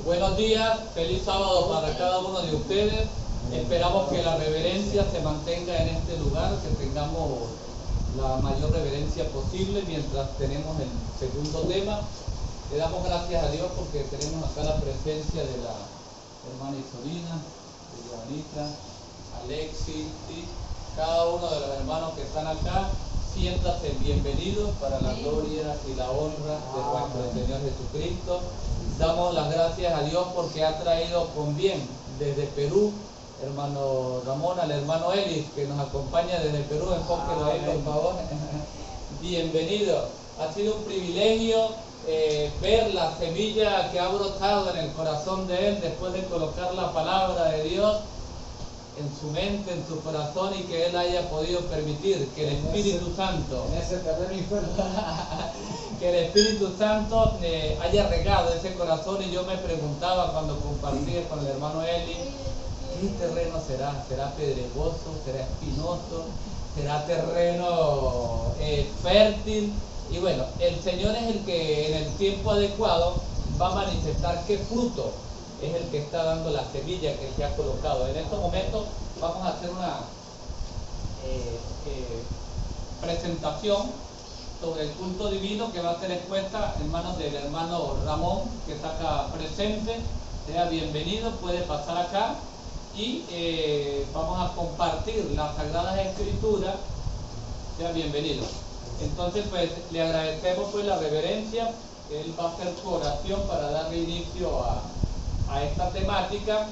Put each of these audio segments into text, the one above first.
Buenos días, feliz sábado para cada uno de ustedes. Esperamos que la reverencia se mantenga en este lugar, que tengamos la mayor reverencia posible mientras tenemos el segundo tema. Le damos gracias a Dios porque tenemos acá la presencia de la hermana Isolina, de Joanita, Alexis, ¿sí? Cada uno de los hermanos que están acá, siéntase bienvenidos para la gloria y la honra de nuestro Señor Jesucristo. Damos las gracias a Dios porque ha traído con bien desde Perú, hermano Ramón, al hermano Elis, que nos acompaña desde Perú. Enfóquelo ahí, por favor. Bienvenido. Ha sido un privilegio ver la semilla que ha brotado en el corazón de él después de colocar la palabra de Dios en su mente, en su corazón, y que él haya podido permitir que el Espíritu Santo que el Espíritu Santo haya regado ese corazón. Y yo me preguntaba cuando compartía con el hermano Eli, ¿qué terreno será? ¿Será pedregoso? ¿Será espinoso? ¿Será terreno fértil? Y bueno, el Señor es el que en el tiempo adecuado va a manifestar qué fruto es el que está dando la semilla que se ha colocado. En estos momentos vamos a hacer una presentación sobre el culto divino que va a ser expuesta en manos del hermano Ramón, que está acá presente. Sea bienvenido, puede pasar acá y vamos a compartir las Sagradas Escrituras. Sea bienvenido. Entonces, pues le agradecemos pues la reverencia. Él va a hacer su oración para darle inicio a esta temática.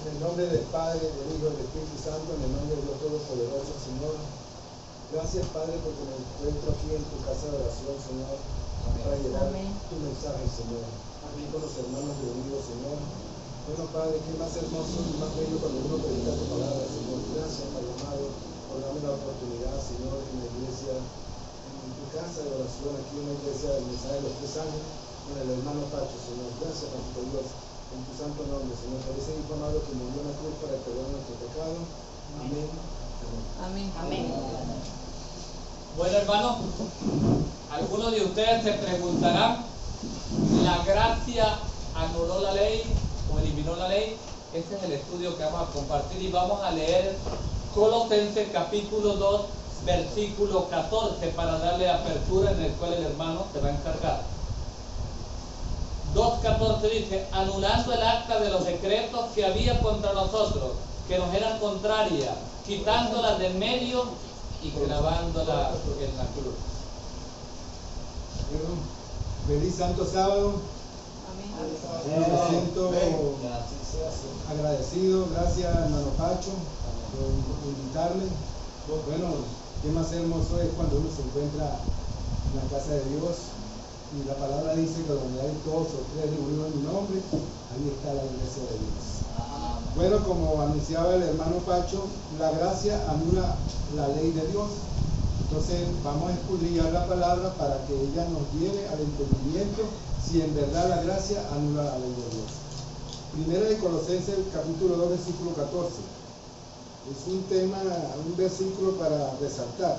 En el nombre del Padre, del Hijo y del Espíritu Santo, en el nombre de Dios Todopoderoso, Señor. Gracias, Padre, porque me encuentro aquí en tu casa de oración, Señor, para llevar tu mensaje, Señor. Aquí con los hermanos reunidos, Señor. Bueno, Padre, qué más hermoso y más bello cuando uno predica tu palabra, Señor. Gracias, Padre amado, por darme la oportunidad, Señor, en la iglesia, en tu casa de oración, aquí en la iglesia del mensaje de los 3 años, con el hermano Pacho, Señor. Gracias, Padre Dios, en tu santo nombre, Señor. Por ese Hijo amado que murió en la cruz para el perdón de nuestro pecado. Amén. Amén. Amén. Bueno, hermanos, algunos de ustedes se preguntarán, ¿la gracia anuló la ley o eliminó la ley? Ese es el estudio que vamos a compartir, y vamos a leer Colosenses capítulo 2, versículo 14, para darle apertura, en el cual el hermano se va a encargar. 2:14 dice: anulando el acta de los decretos que había contra nosotros, que nos eran contrarias, quitándolas de en medio y clavándolas en la cruz. Bueno, feliz santo sábado. Me siento agradecido. Gracias, hermano Pacho, por invitarme. Bueno, qué más hermoso es cuando uno se encuentra en la casa de Dios, y la palabra dice que donde hay 2 o 3 reunidos en mi nombre, ahí está la iglesia de Dios. Bueno, como anunciaba el hermano Pacho, la gracia anula la ley de Dios. Entonces vamos a escudriñar la palabra para que ella nos lleve al entendimiento si en verdad la gracia anula la ley de Dios. Primera de Colosenses capítulo 2 versículo 14. Es un tema, un versículo para resaltar.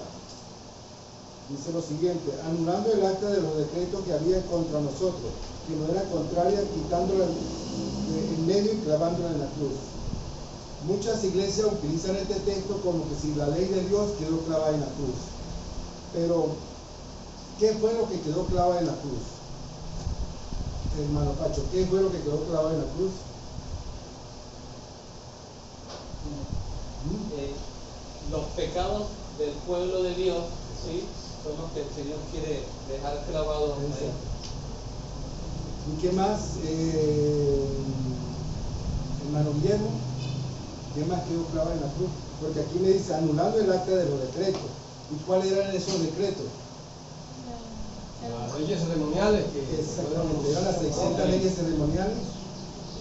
Dice lo siguiente: anulando el acta de los decretos que había contra nosotros, que no era contraria, quitándola en medio y clavándola en la cruz. Muchas iglesias utilizan este texto como que si la ley de Dios quedó clavada en la cruz. Pero, ¿qué fue lo que quedó clavada en la cruz? Hermano Pacho, ¿qué fue lo que quedó clavado en la cruz? Los pecados del pueblo de Dios, ¿sí?, son los que el Señor quiere dejar clavados ahí. ¿Y qué más, hermano Guillermo? ¿Qué más quedó clavado en la cruz? Porque aquí me dice anulando el acta de los decretos. ¿Y cuáles eran esos decretos? Las leyes ceremoniales. Exactamente, eran las 600 leyes ceremoniales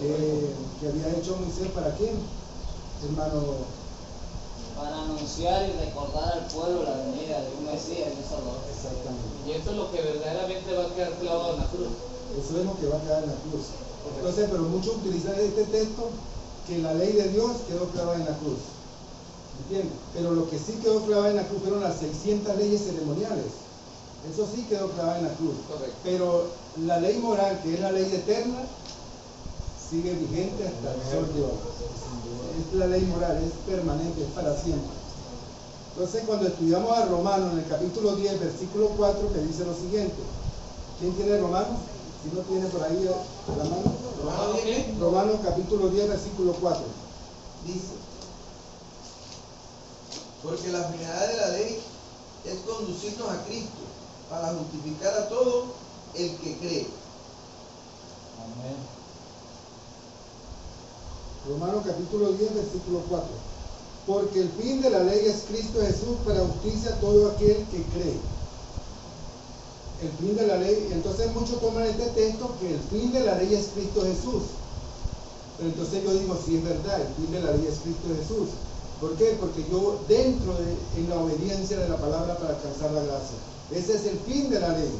que había hecho Moisés. ¿Para quién, hermano? Para anunciar y recordar al pueblo la venida de un Mesías y un Salvador. Exactamente. Y eso es lo que verdaderamente va a quedar clavado en la cruz. Eso es lo que va a quedar en la cruz. Entonces, pero muchos utilizan este texto que la ley de Dios quedó clavada en la cruz. ¿Entiendes? Pero lo que sí quedó clavado en la cruz fueron las 600 leyes ceremoniales. Eso sí quedó clavado en la cruz. Correcto. Pero la ley moral, que es la ley eterna, sigue vigente hasta el sol de hoy. Es la ley moral, es permanente, es para siempre. Entonces, cuando estudiamos a Romanos en el capítulo 10, versículo 4, que dice lo siguiente. ¿Quién tiene Romanos? Si no tiene por ahí la mano. Romanos capítulo 10, versículo 4. Dice, porque la finalidad de la ley es conducirnos a Cristo para justificar a todo el que cree. Amén. Romanos capítulo 10, versículo 4. Porque el fin de la ley es Cristo Jesús para justicia a todo aquel que cree. El fin de la ley, entonces muchos toman este texto que el fin de la ley es Cristo Jesús. Pero entonces yo digo, sí es verdad, el fin de la ley es Cristo Jesús. ¿Por qué? Porque yo dentro en la obediencia de la palabra para alcanzar la gracia. Ese es el fin de la ley.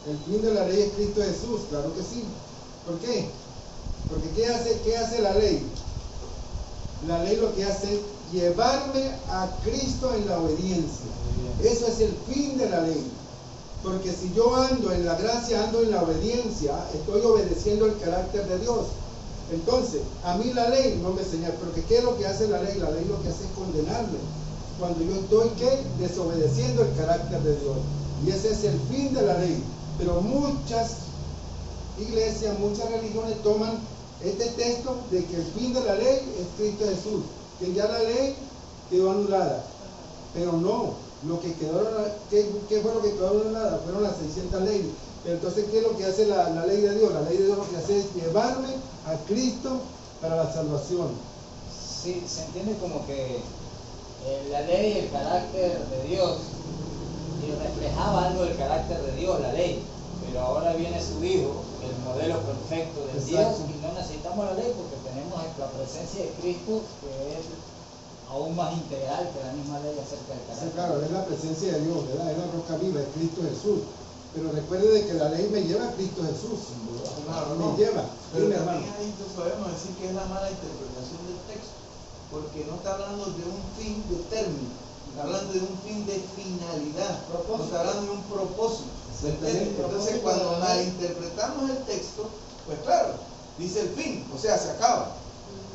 El fin de la ley es Cristo Jesús, claro que sí. ¿Por qué? Porque ¿qué hace la ley? La ley lo que hace es llevarme a Cristo en la obediencia. Eso es el fin de la ley. Porque si yo ando en la gracia, ando en la obediencia, estoy obedeciendo el carácter de Dios. Entonces, a mí la ley no me enseña, porque ¿qué es lo que hace la ley? La ley lo que hace es condenarme. Cuando yo estoy, ¿qué? Desobedeciendo el carácter de Dios. Y ese es el fin de la ley. Pero muchas iglesias, muchas religiones toman este texto de que el fin de la ley es Cristo Jesús, que ya la ley quedó anulada. Pero no, lo que quedó, ¿qué fue lo que quedó anulada? Fueron las 600 leyes. Pero entonces, ¿qué es lo que hace la ley de Dios? La ley de Dios lo que hace es llevarme a Cristo para la salvación. Sí, se entiende como que la ley, el carácter de Dios, y reflejaba algo del carácter de Dios, la ley. Pero ahora viene su Hijo, el modelo perfecto de Dios, y no necesitamos la ley porque tenemos la presencia de Cristo, que es aún más integral que la misma ley acerca del carácter. Sí, claro, es la presencia de Dios, ¿verdad? Es la roca viva, es Cristo Jesús. Pero recuerde de que la ley me lleva a Cristo Jesús. Claro, Me no. lleva. Pero Dime, también hermano. ahí podemos decir que es la mala interpretación del texto, porque no está hablando de un fin de término, está hablando de un fin de finalidad, no está hablando de un propósito. ¿Se entiende? Entonces, cuando malinterpretamos el texto, pues claro, dice el fin, o sea, se acaba.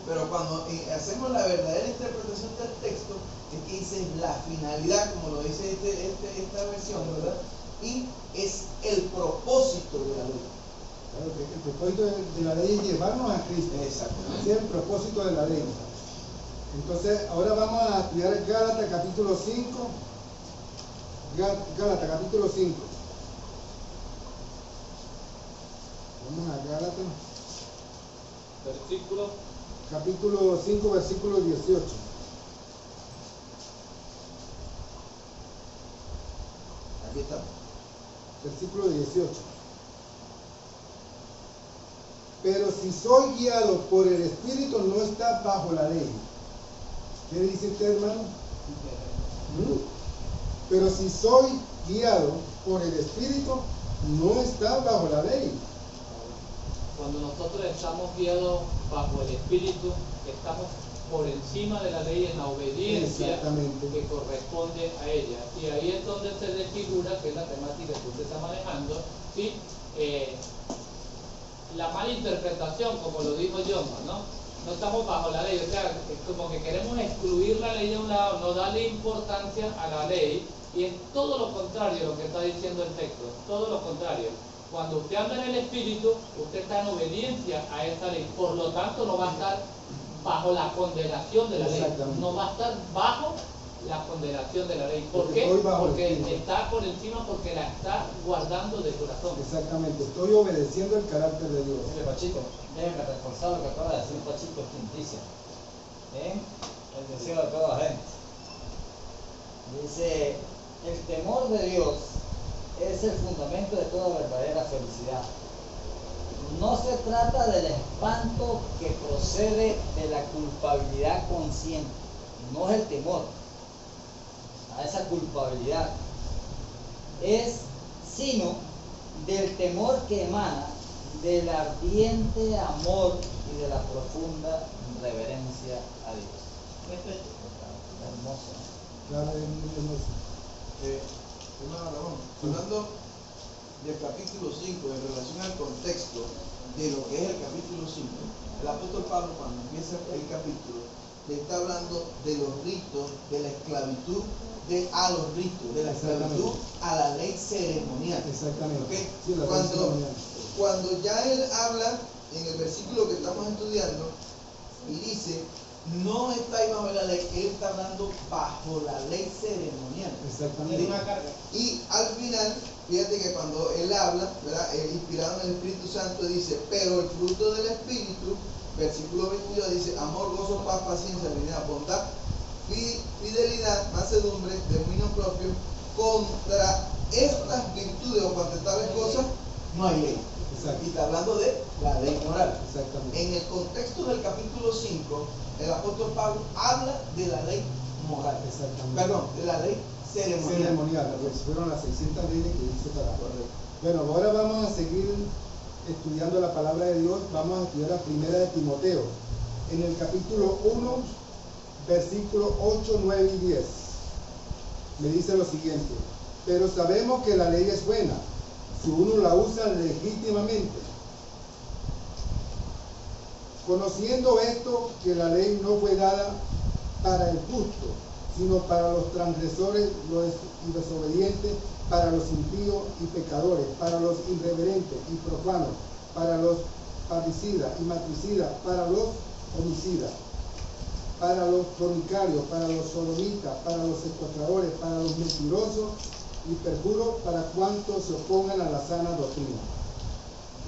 Pero cuando hacemos la verdadera interpretación del texto, es que dice la finalidad, como lo dice esta versión, ¿verdad? Y es el propósito de la ley. Claro, que el propósito de la ley es llevarnos a Cristo. Exactamente. Ese es el propósito de la ley. Entonces, ahora vamos a estudiar Gálatas capítulo 5. Gálatas capítulo 5. Vamos a Gálatas. Versículo. Capítulo 5, versículo 18. Aquí estamos. Versículo 18. Pero si soy guiado por el Espíritu, no está bajo la ley. ¿Qué dice usted, hermano? Pero si soy guiado por el Espíritu, no está bajo la ley. Cuando nosotros estamos guiados bajo el Espíritu, estamos por encima de la ley en la obediencia que corresponde a ella. Y ahí es donde se desfigura, que es la temática que usted está manejando, ¿sí? La mala interpretación, como lo dijo John, ¿no? No estamos bajo la ley, o sea, es como que queremos excluir la ley de un lado, no darle importancia a la ley, y es todo lo contrario lo que está diciendo el texto, todo lo contrario. Cuando usted anda en el Espíritu, usted está en obediencia a esa ley, por lo tanto no va a estar bajo la condenación de la ley, no va a estar bajo la condenación de la ley. ¿Por qué? Porque está por encima, porque la está guardando de corazón. Exactamente, estoy obedeciendo el carácter de Dios. Mire, Pachito, déjenme reforzar lo que acaba de decir Pachito Quinticia. El deseo de toda la gente. Dice, el temor de Dios es el fundamento de toda verdadera felicidad. No se trata del espanto que procede de la culpabilidad consciente, no es el temor a esa culpabilidad, es sino del temor que emana del ardiente amor y de la profunda reverencia a Dios. Hermoso. Claro, es muy hermoso. Hermano Ramón, hablando del capítulo 5 en relación al contexto de lo que es el capítulo 5, el apóstol Pablo cuando empieza el capítulo le está hablando de los ritos, de la esclavitud a los ritos, de la esclavitud a la ley ceremonial. Exactamente. ¿Okay? Sí, la ley ceremonial. Cuando ya él habla en el versículo que estamos estudiando y dice, no está ahí bajo la ley, él está hablando bajo la ley ceremonial. Exactamente. Y al final, fíjate que cuando él habla, ¿verdad? Inspirado en el Espíritu Santo, dice, pero el fruto del Espíritu, versículo 22 dice, amor, gozo, paz, paciencia, benignidad, bondad, fidelidad, mansedumbre, dominio propio. Contra estas virtudes o contra tales cosas no hay ley. Exacto. Y está hablando de la ley moral. Exactamente. En el contexto del capítulo 5, el apóstol Pablo habla de la ley moral. Exactamente. Perdón, de la ley ceremonial. Ceremonial, pues fueron las 600 leyes que hizo para correr. Bueno, ahora vamos a seguir estudiando la palabra de Dios. Vamos a estudiar la primera de Timoteo. En el capítulo 1, versículos 8, 9 y 10. Me dice lo siguiente: pero sabemos que la ley es buena si uno la usa legítimamente. Conociendo esto, que la ley no fue dada para el justo, sino para los transgresores y desobedientes, para los impíos y pecadores, para los irreverentes y profanos, para los parricidas y matricidas, para los homicidas, para los fornicarios, para los sodomitas, para los secuestradores, para los mentirosos y perjuros, para cuantos se opongan a la sana doctrina.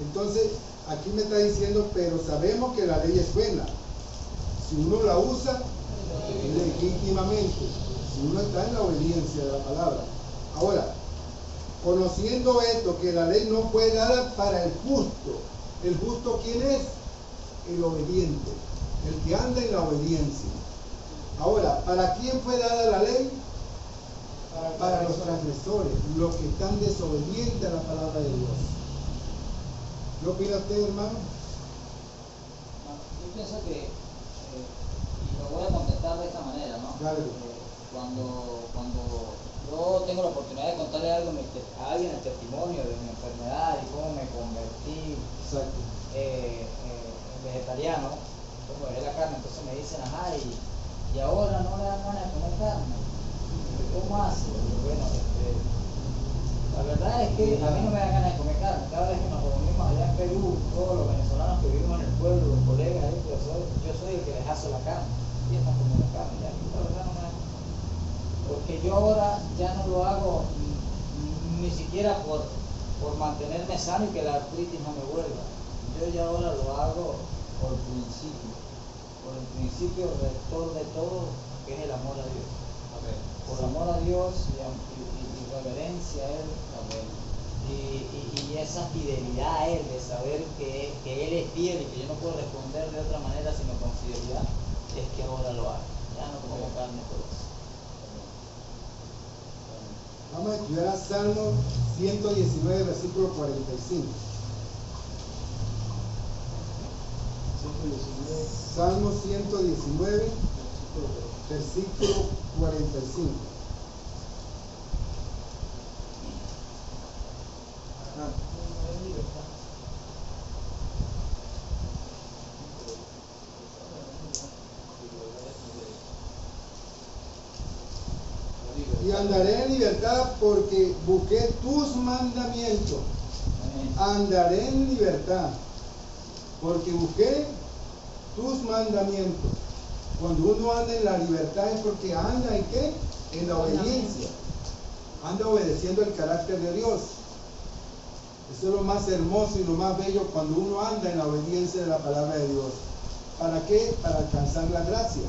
Entonces, aquí me está diciendo, pero sabemos que la ley es buena si uno la usa legítimamente, si uno está en la obediencia de la palabra. Ahora, conociendo esto, que la ley no fue dada para el justo. ¿El justo quién es? El obediente, el que anda en la obediencia. Ahora, ¿para quién fue dada la ley? Para los transgresores, los que están desobedientes a la palabra de Dios. ¿Qué opina usted, hermano? Yo pienso que, y lo voy a contestar de esta manera, ¿no? Dale. Cuando yo tengo la oportunidad de contarle algo a alguien el testimonio de mi enfermedad y cómo me convertí vegetariano, como dejé la carne, entonces me dicen, ajá, y ahora no le dan ganas de comer carne. ¿Cómo hace? Bueno, la verdad es que a mí no me da ganas de comer carne. Cada vez que nos reunimos allá en Perú, todos los venezolanos que vivimos en el pueblo, los colegas, yo soy el que les hace la carne. Y están comiendo carne, ya, la verdad no me da. Porque yo ahora ya no lo hago ni siquiera por mantenerme sano y que la artritis no me vuelva. Yo ya ahora lo hago por el principio rector de todo, que es el amor a Dios. Por amor a Dios y reverencia a Él. Y esa fidelidad a Él, de saber que Él es fiel y que yo no puedo responder de otra manera sino con fidelidad, es que ahora lo hago. Ya no como carne por eso. Vamos a estudiar a Salmo 119, versículo 45. Salmo 119, versículo 45. Y andaré en libertad porque busqué tus mandamientos. Andaré en libertad porque busqué tus mandamientos. Cuando uno anda en la libertad es porque anda en ¿qué? En la obediencia. Anda obedeciendo el carácter de Dios. Eso es lo más hermoso y lo más bello cuando uno anda en la obediencia de la palabra de Dios. ¿Para qué? Para alcanzar la gracia.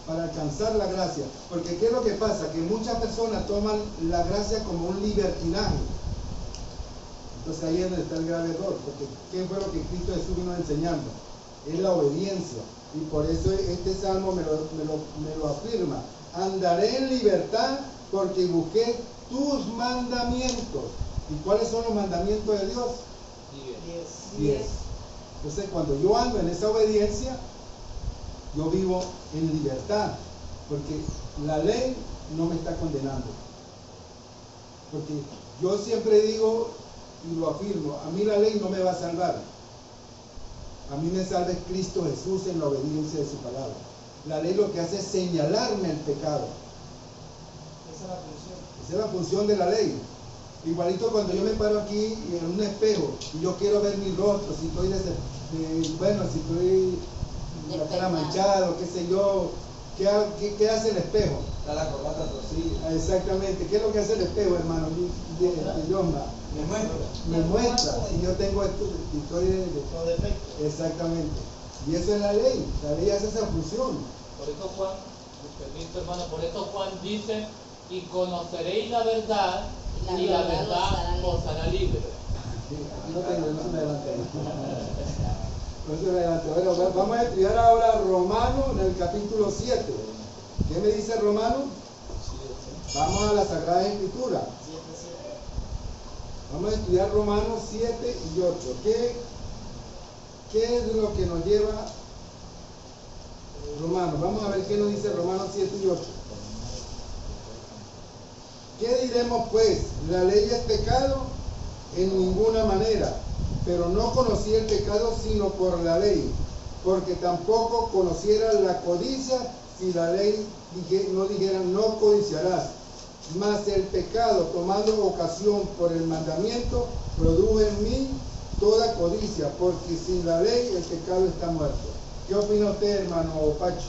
Para alcanzar la gracia. Porque ¿qué es lo que pasa? Que muchas personas toman la gracia como un libertinaje. Entonces ahí es donde está el grave error. Porque ¿qué fue lo que Cristo Jesús vino enseñando? Es la obediencia. Y por eso este salmo me lo afirma. Andaré en libertad porque busqué tus mandamientos. ¿Y cuáles son los mandamientos de Dios? 10. Entonces cuando yo ando en esa obediencia, yo vivo en libertad, porque la ley no me está condenando. Porque yo siempre digo y lo afirmo, a mí la ley no me va a salvar. A mí me salva Cristo Jesús en la obediencia de su palabra. La ley lo que hace es señalarme el pecado. Esa es la función. Esa es la función de la ley. Igualito cuando yo me paro aquí en un espejo y yo quiero ver mi rostro, si estoy si estoy la cara manchado, qué sé yo, ¿qué hace el espejo? Está la corbata torcida. Exactamente, ¿qué es lo que hace el espejo, hermano? Me muestra si yo tengo esto, estoy Los defectos. exactamente. Y eso es la ley hace esa función. Por eso Juan, permiso hermano, por eso Juan dice, y conoceréis la verdad, y la verdad os hará libre. Sí, aquí no se me adelante. No se me adelante. Bueno, vamos a estudiar ahora Romanos en el capítulo 7. ¿Qué me dice Romano? Vamos a la Sagrada Escritura. Vamos a estudiar Romanos 7 y 8. ¿Qué es lo que nos lleva Romanos? Vamos a ver qué nos dice Romanos 7 y 8. ¿Qué diremos pues? ¿La ley es pecado? En ninguna manera. Pero no conocí el pecado sino por la ley, porque tampoco conociera la codicia si la ley no dijera no codiciarás. Mas el pecado, tomando ocasión por el mandamiento, produjo en mí toda codicia, porque sin la ley el pecado está muerto. ¿Qué opina usted, hermano Pacho?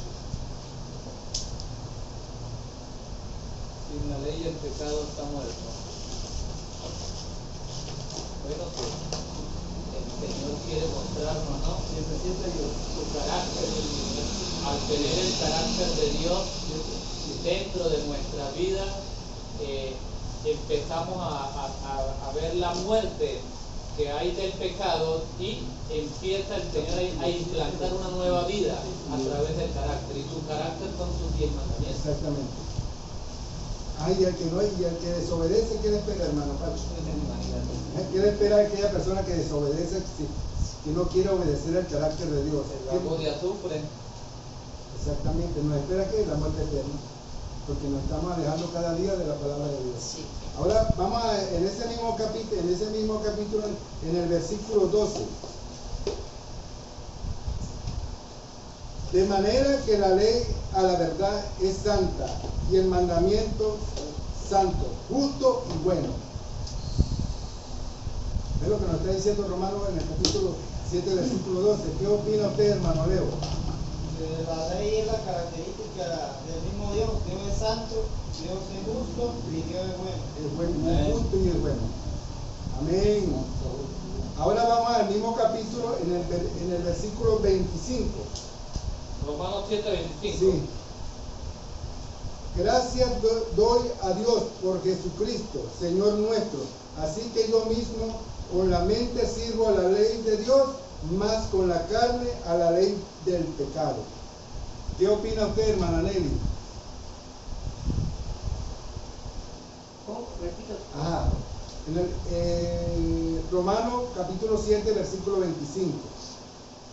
Sin la ley el pecado está muerto. Bueno, pues el Señor quiere mostrarnos, ¿no? Su carácter, y al tener el carácter de Dios dentro de nuestra vida, empezamos a ver la muerte que hay del pecado y empieza el Señor a implantar una nueva vida a través del carácter, y su carácter son sus 10 mandamientos. Exactamente. Y el que desobedece, ¿qué le espera, hermano Pacho? ¿Qué le espera a aquella persona que desobedece, que no quiere obedecer al carácter de Dios? El lago de azufre. Exactamente, nos espera que la muerte eterna, porque nos estamos alejando cada día de la palabra de Dios. Sí. Ahora vamos en ese mismo capítulo, en el versículo 12. De manera que la ley a la verdad es santa, y el mandamiento santo, justo y bueno. Es lo que nos está diciendo Romanos en el capítulo 7, versículo 12. ¿Qué opina usted, hermano Leo? La ley es la característica del mismo Dios. Dios es santo, Dios es justo y Dios es bueno. Es bueno, es justo y es bueno. Amén. Ahora vamos al mismo capítulo en el versículo 25. Romanos 7:25. Sí. Gracias doy a Dios por Jesucristo, Señor nuestro. Así que yo mismo con la mente sirvo a la ley de Dios, más con la carne a la ley del pecado. ¿Qué opina usted, hermana Nelly? ¿Cómo? Repito. Ajá. En el Romanos capítulo 7, versículo 25.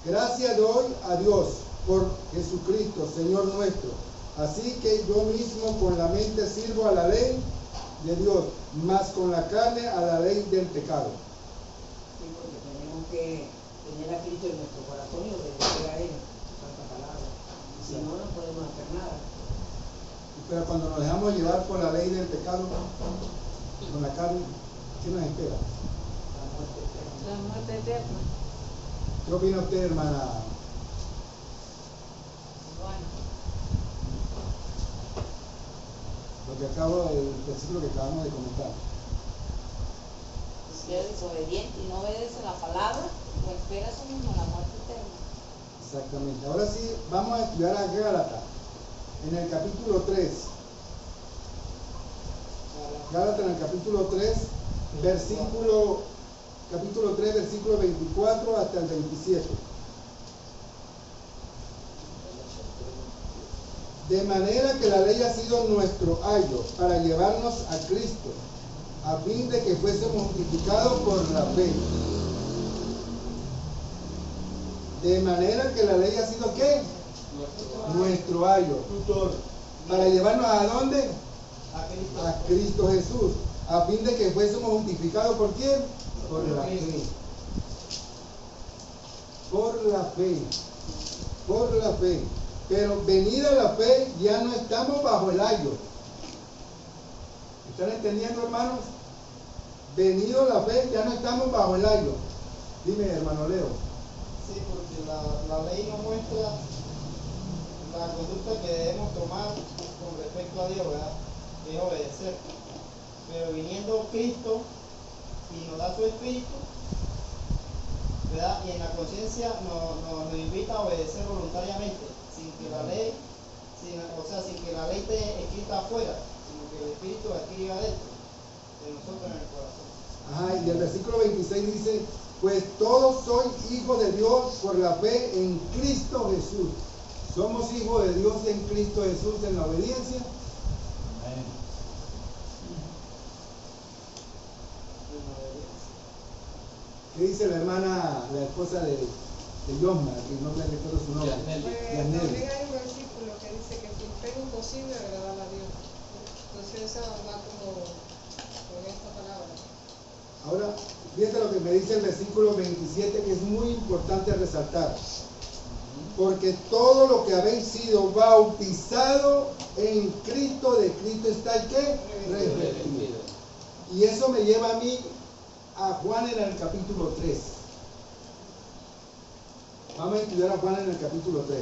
Gracias doy a Dios por Jesucristo, Señor nuestro. Así que yo mismo con la mente sirvo a la ley de Dios, más con la carne a la ley del pecado. Sí, porque tenemos que tener a Cristo en nuestro corazón y obedecer a Él, su santa palabra. Si no, no podemos hacer nada. Pero cuando nos dejamos llevar por la ley del pecado, con la carne, ¿qué nos espera? La muerte eterna. La muerte eterna. ¿Qué opina usted, hermana? Bueno, Lo que el versículo que acabamos de comentar. si eres desobediente y no obedece la palabra, lo espera eso mismo, la muerte eterna. Exactamente. Ahora sí, vamos a estudiar a Gálatas, en el capítulo 3. Gálatas en el capítulo 3, capítulo 3, versículo 24 hasta el 27. De manera que la ley ha sido nuestro ayo para llevarnos a Cristo, a fin de que fuésemos justificados por la fe. De manera que la ley ha sido ¿qué? nuestro ayo, tutor. ¿Para llevarnos a dónde? A Cristo Jesús, a fin de que fuésemos justificados ¿por quién? Por la fe. Por la fe. Por la fe. Pero venida la fe, ya no estamos bajo el ayo. ¿Están entendiendo, hermanos? Venido la fe, ya no estamos bajo el ayo. Dime, hermano Leo. Sí, porque la ley nos muestra la conducta que debemos tomar con respecto a Dios, ¿verdad? Que es obedecer. Pero viniendo Cristo y nos da su espíritu, ¿verdad? Y en la conciencia nos invita a obedecer voluntariamente, sin que la ley, sin que la ley esté escrita afuera, sino que el espíritu escriba adentro de nosotros en el corazón. Ajá, y el versículo 26 dice, pues todos sois hijos de Dios por la fe en Cristo Jesús. Somos hijos de Dios en Cristo Jesús en la obediencia. Amén. ¿Qué dice la hermana, la esposa de Yosma, que no me recuerdo su nombre? Yasneli. Yasneli. También hay un versículo que dice que sin fe es imposible agradar a Dios. Entonces esa va como con esta palabra. Ahora, fíjate lo que me dice el versículo 27, que es muy importante resaltar. Porque todo lo que habéis sido bautizado en Cristo, de Cristo está el que revestido. Y eso me lleva a mí a Juan en el capítulo 3. Vamos a estudiar a Juan en el capítulo 3.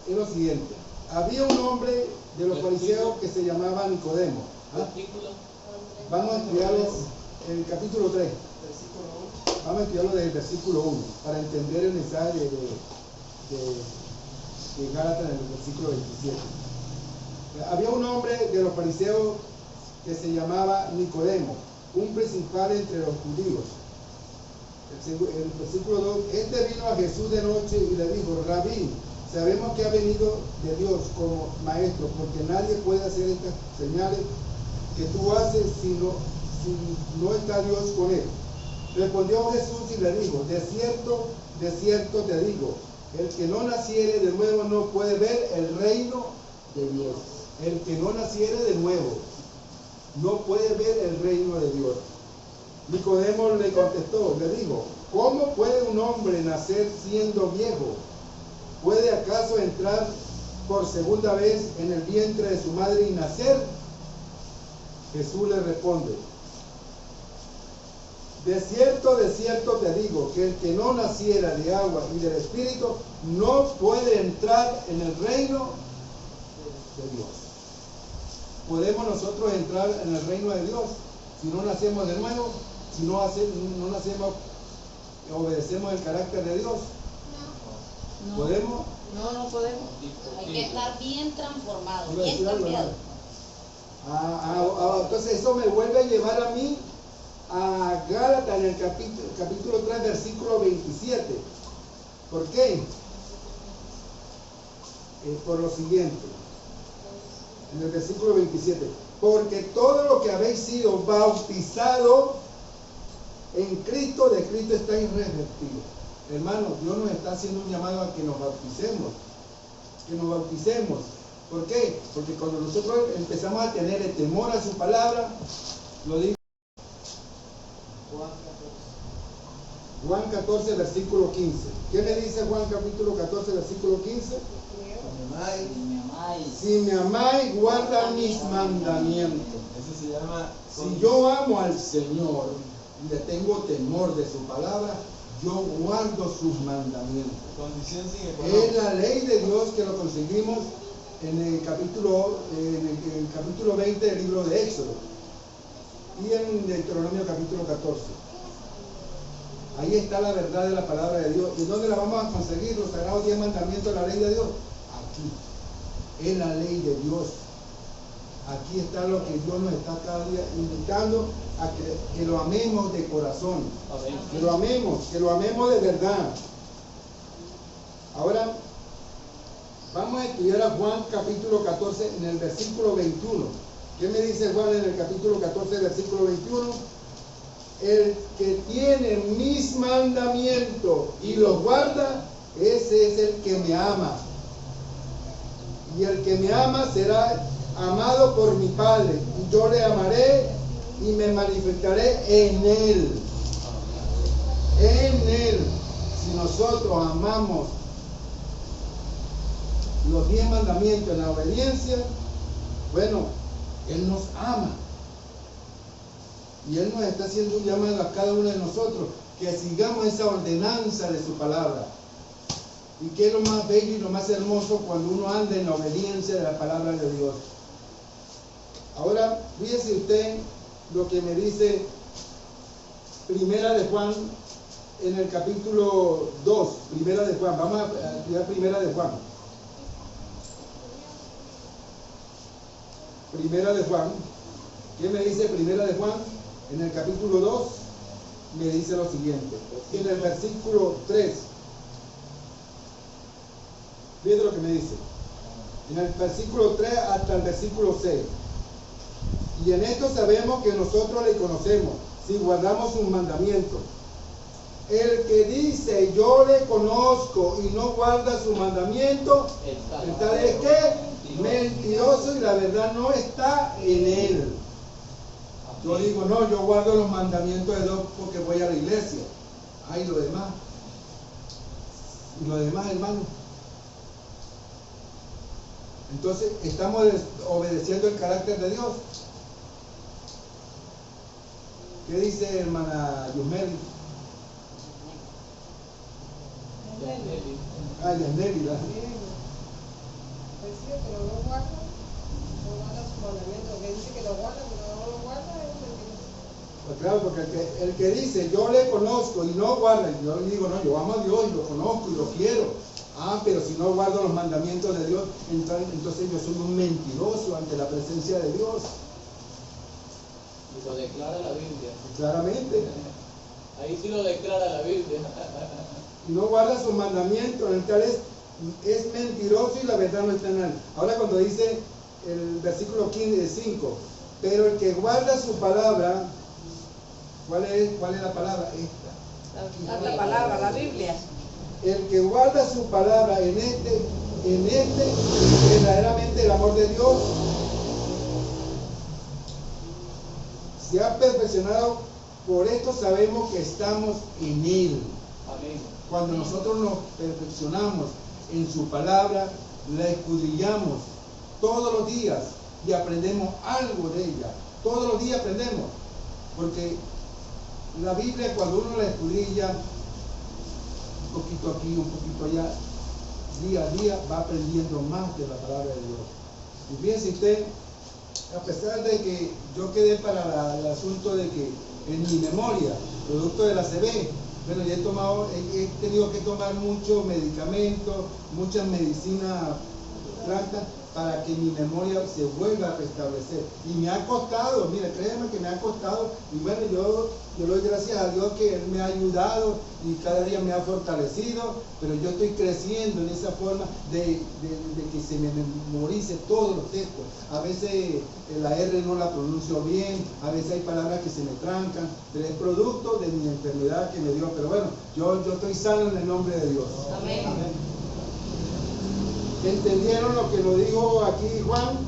Es lo siguiente. Había un hombre de los fariseos que se llamaba Nicodemo. Versículo. Vamos a estudiarlo en el capítulo 3. Vamos a estudiarlo desde el versículo 1 para entender el mensaje de Gálatas en el versículo 27. Había un hombre de los fariseos que se llamaba Nicodemo, un principal entre los judíos. El versículo 2, este vino a Jesús de noche y le dijo, Rabí, sabemos que ha venido de Dios como maestro, porque nadie puede hacer estas señales que tú haces si no está Dios con él. Respondió Jesús y le dijo, de cierto te digo, el que no naciere de nuevo no puede ver el reino de Dios. El que no naciere de nuevo no puede ver el reino de Dios. Nicodemo le contestó, le dijo, ¿cómo puede un hombre nacer siendo viejo? ¿Puede acaso entrar por segunda vez en el vientre de su madre y nacer? Jesús le responde, de cierto te digo, que el que no naciera de agua y del Espíritu no puede entrar en el reino de Dios. ¿Podemos nosotros entrar en el reino de Dios si no nacemos de nuevo? Si no nacemos, obedecemos el carácter de Dios. No. ¿Podemos? No podemos. Hay que estar bien transformado, bien cambiado. Entonces eso me vuelve a llevar a mí a Gálatas en el capítulo 3, versículo 27. ¿Por qué? Por lo siguiente. En el versículo 27. Porque todo lo que habéis sido bautizado en Cristo, de Cristo estáis revestidos. Hermanos, Dios nos está haciendo un llamado a que nos bauticemos. Que nos bauticemos. ¿Por qué? Porque cuando nosotros empezamos a tener el temor a su palabra, lo digo. Juan 14, versículo 15. ¿Qué me dice Juan capítulo 14, versículo 15? Si me amáis, guarda mis mandamientos. Eso se llama. Si yo amo al Señor y le tengo temor de su palabra, yo guardo sus mandamientos. Condición sin Es la ley de Dios que lo conseguimos en el capítulo 20 del libro de Éxodo y en Deuteronomio capítulo 14. Ahí está la verdad de la palabra de Dios. ¿Y dónde la vamos a conseguir? Los sagrados 10 mandamientos de la ley de Dios. Aquí. Es la ley de Dios. Aquí está lo que Dios nos está cada día invitando a que lo amemos de corazón. Que lo amemos de verdad. Ahora, vamos a estudiar a Juan capítulo 14 en el versículo 21. ¿Qué me dice Juan en el capítulo 14, versículo 21? el que tiene mis mandamientos y los guarda, ese es el que me ama. Y el que me ama será amado por mi Padre, y yo le amaré y me manifestaré en él. En él. Si nosotros amamos los 10 mandamientos en la obediencia, bueno, Él nos ama. Y Él nos está haciendo un llamado a cada uno de nosotros que sigamos esa ordenanza de su palabra. Y que es lo más bello y lo más hermoso cuando uno anda en la obediencia de la palabra de Dios. Ahora, fíjese usted lo que me dice Primera de Juan en el capítulo 2, Primera de Juan. Vamos a estudiar Primera de Juan. Primera de Juan. ¿Qué me dice Primera de Juan? En el capítulo 2 me dice lo siguiente. En el versículo 3. Fíjate lo que me dice. En el versículo 3 hasta el versículo 6. Y en esto sabemos que nosotros le conocemos, si guardamos sus mandamientos. El que dice yo le conozco y no guarda su mandamiento, el tal es que mentiroso y la verdad no está en él. Yo digo, no, yo guardo los mandamientos de Dios porque voy a la iglesia. Ay, lo demás. Y lo demás, hermano. Entonces, ¿estamos obedeciendo el carácter de Dios? ¿Qué dice hermana Yusmeli? Yandeli, ¿verdad? Pues sí, pero no guarda su mandamiento. Que dice que lo guarda, pero no lo guarda, es mentiroso. Pues claro, porque el que dice yo le conozco y no guarda, yo le digo, no, yo amo a Dios y lo conozco y lo quiero. Pero si no guardo los mandamientos de Dios, entonces yo soy un mentiroso ante la presencia de Dios. Y lo declara la Biblia. Claramente. Ahí sí lo declara la Biblia. Y no guarda sus mandamientos, el tal es mentiroso y la verdad no está en él. Ahora cuando dice el versículo 5, pero el que guarda su palabra, ¿cuál es la palabra? Esta. La palabra, la Biblia. El que guarda su palabra en este, verdaderamente el amor de Dios se ha perfeccionado. Por esto sabemos que estamos en él. Amén. Cuando nosotros nos perfeccionamos en su palabra, la escudriñamos todos los días y aprendemos algo de ella. Todos los días aprendemos. Porque la Biblia, cuando uno la escudriña, un poquito aquí, un poquito allá, día a día va aprendiendo más de la palabra de Dios. Y fíjense usted, a pesar de que yo quedé para el asunto de que en mi memoria, producto de la CB, bueno, ya he tenido que tomar muchos medicamentos, muchas medicinas plantas para que mi memoria se vuelva a restablecer. Y me ha costado, mire, créeme que me ha costado. Y bueno, yo doy gracias a Dios que Él me ha ayudado y cada día me ha fortalecido, pero yo estoy creciendo en esa forma de que se me memorice todos los textos. A veces la R no la pronuncio bien, a veces hay palabras que se me trancan, pero es producto de mi enfermedad que me dio. Pero bueno, yo estoy sano en el nombre de Dios. Amén. Amén. ¿Entendieron lo que lo dijo aquí Juan?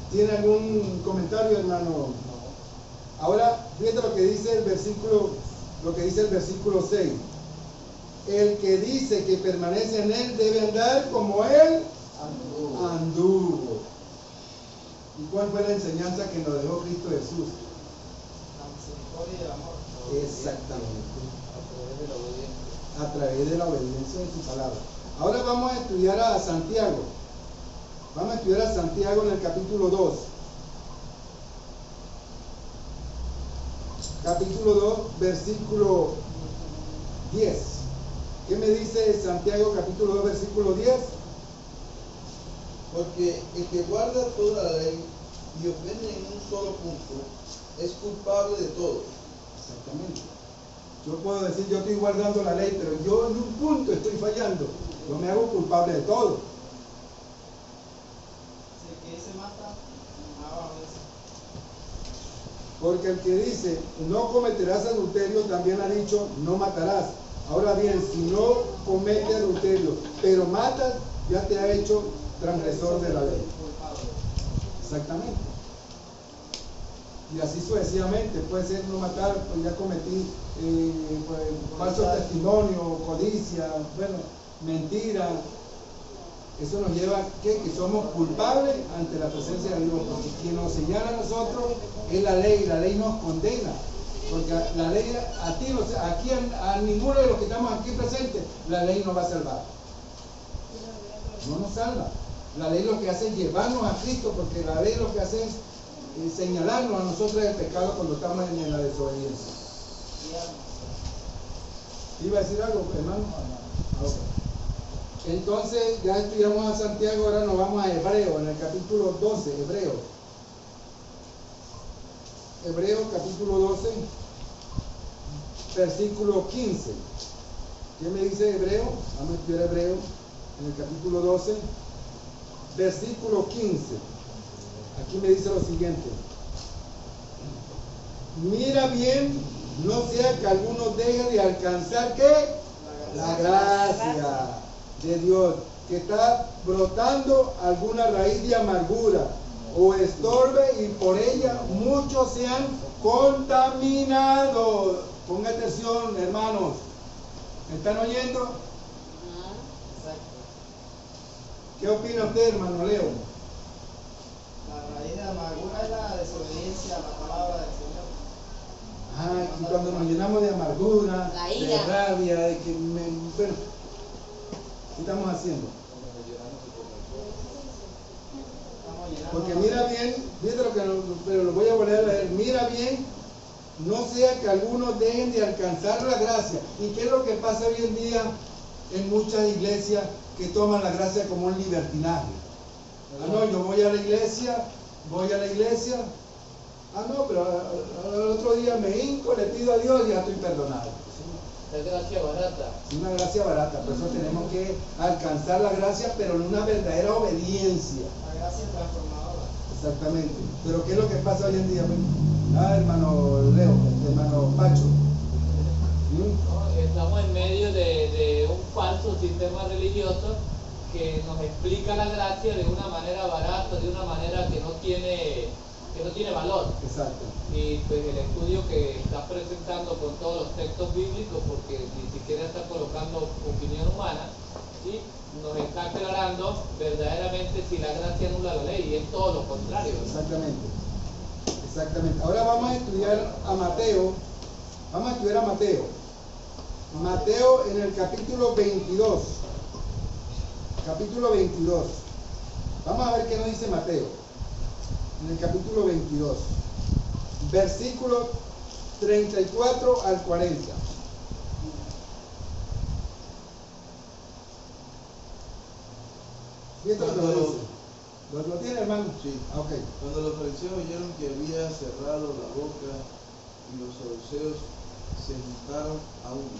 ¿Tiene algún comentario, hermano? Ahora, fíjate lo que dice el versículo 6. El que dice que permanece en él debe andar como él anduvo. ¿Y cuál fue la enseñanza que nos dejó Cristo Jesús? La misericordia y el amor. Exactamente. A través de la obediencia de su palabra. Ahora vamos a estudiar a Santiago. Vamos a estudiar a Santiago en el capítulo 2. Capítulo 2, versículo 10. ¿Qué me dice Santiago capítulo 2, versículo 10? Porque el que guarda toda la ley y ofende en un solo punto es culpable de todo. Exactamente. Yo puedo decir, yo estoy guardando la ley, pero yo en un punto estoy fallando. Yo me hago culpable de todo. Si el que se mata, ahora vence. Porque el que dice, no cometerás adulterio, también ha dicho, no matarás. Ahora bien, si no cometes adulterio, pero matas, ya te ha hecho transgresor de la ley. Exactamente. Y así sucesivamente, puede ser no matar, pues ya cometí pues, falso testimonio, codicia, bueno, mentira. Eso nos lleva a que somos culpables ante la presencia de Dios, porque quien nos señala a nosotros es la ley nos condena. Porque la ley a ti, aquí a ninguno de los que estamos aquí presentes, la ley nos va a salvar. No nos salva. La ley lo que hace es llevarnos a Cristo, porque la ley lo que hace es señalarnos a nosotros del pecado cuando estamos en la desobediencia. ¿Iba a decir algo, hermano? Okay. Entonces, ya estudiamos a Santiago, ahora nos vamos a Hebreo, en el capítulo 12, Hebreo capítulo 12, versículo 15. ¿Qué me dice Hebreo? Vamos a estudiar Hebreo en el capítulo 12, versículo 15. Aquí me dice lo siguiente: mira bien, no sea que alguno deje de alcanzar ¿qué? La gracia de Dios, que está brotando alguna raíz de amargura o estorbe y por ella muchos sean contaminados. Ponga atención, hermanos. ¿Me están oyendo? ¿Qué opina usted, hermano Leo? La raíz de amargura es la desobediencia a la palabra del Señor. Y cuando nos llenamos de amargura, La de ira, rabia, de que bueno, ¿qué estamos haciendo? Porque mira bien, fíjate lo que, pero lo voy a volver a leer. Mira bien, no sea que algunos dejen de alcanzar la gracia. ¿Y qué es lo que pasa hoy en día en muchas iglesias que toman la gracia como un libertinaje? No, yo voy a la iglesia. No, pero al otro día me hinco, le pido a Dios y ya estoy perdonado. Es gracia barata. Una gracia barata, por eso tenemos que alcanzar la gracia, pero en una verdadera obediencia. La gracia transformadora. Exactamente. Pero ¿qué es lo que pasa hoy en día? Hermano Leo, hermano Pacho. Estamos en medio de un falso sistema religioso que nos explica la gracia de una manera barata, de una manera que no tiene valor. Exacto. Y pues el estudio que está presentando con todos los textos bíblicos, porque ni siquiera está colocando opinión humana, ¿sí? Nos está aclarando verdaderamente si la gracia anula la ley, y es todo lo contrario. Exactamente. Ahora vamos a estudiar a Mateo. Mateo en el capítulo 22. Vamos a ver qué nos dice Mateo. En el capítulo 22. Versículo 34 al 40. Fíjate lo que dice. ¿Lo tiene, hermano? Sí. Ok. Cuando los fariseos oyeron que había cerrado la boca y los saduceos se juntaron a uno.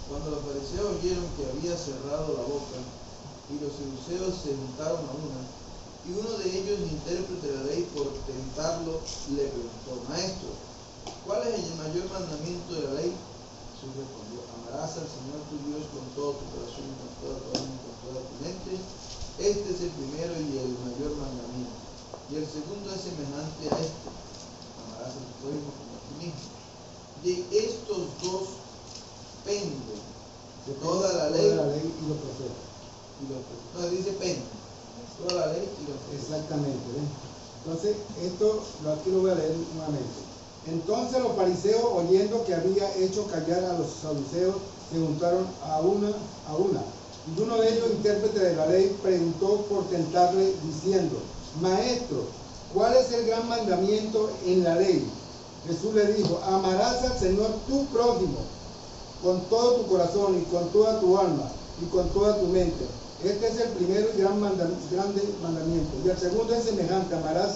Cuando los fariseos oyeron que había cerrado la boca y los saduceos se juntaron a una, y uno de ellos, intérprete de la ley, por tentarlo, le preguntó: Maestro, ¿cuál es el mayor mandamiento de la ley? Jesús respondió: amarás al Señor tu Dios con todo tu corazón, con toda tu alma y con toda tu mente. Este es el primero y el mayor mandamiento. Y el segundo es semejante a este: amarás a tu prójimo como a ti mismo. De estos dos pende toda la ley y los profetas. No, dice pende toda la ley y los profetas. Exactamente. Entonces, aquí lo voy a leer nuevamente. Entonces los fariseos, oyendo que había hecho callar a los saduceos, se juntaron a una. Y uno de ellos, intérprete de la ley, preguntó por tentarle, diciendo: Maestro, ¿cuál es el gran mandamiento en la ley? Jesús le dijo: amarás al Señor tu prójimo con todo tu corazón y con toda tu alma y con toda tu mente. Este es el primero y grande mandamiento. Y el segundo es semejante: amarás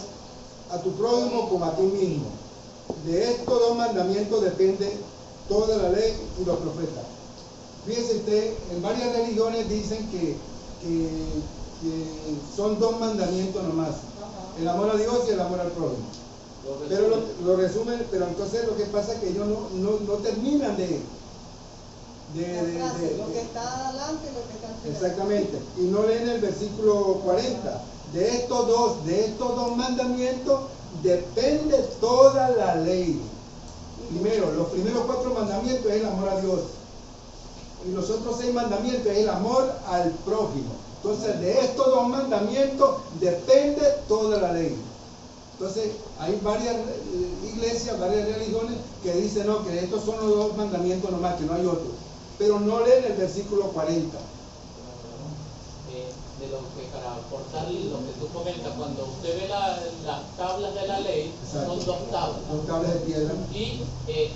a tu prójimo como a ti mismo. De estos dos mandamientos depende toda la ley y los profetas. Fíjese usted, en varias religiones dicen que son dos mandamientos nomás: el amor a Dios y el amor al prójimo. Pero lo resumen, pero entonces lo que pasa es que ellos no terminan de La frase, lo que está adelante y lo que está al final. exactamente, y no leen el versículo 40. De estos dos mandamientos depende toda la ley. Primero, los primeros 4 mandamientos es el amor a Dios. Y los otros 6 mandamientos es el amor al prójimo. Entonces, de estos 2 mandamientos depende toda la ley. Entonces, hay varias iglesias, varias religiones que dicen, no, que estos son los 2 mandamientos nomás, que no hay otros. Pero no leen el versículo 40. De lo que para aportar lo que tú comentas, cuando usted ve las tablas de la ley, Exacto. son 2 tablas. 2 tablas de piedra. Y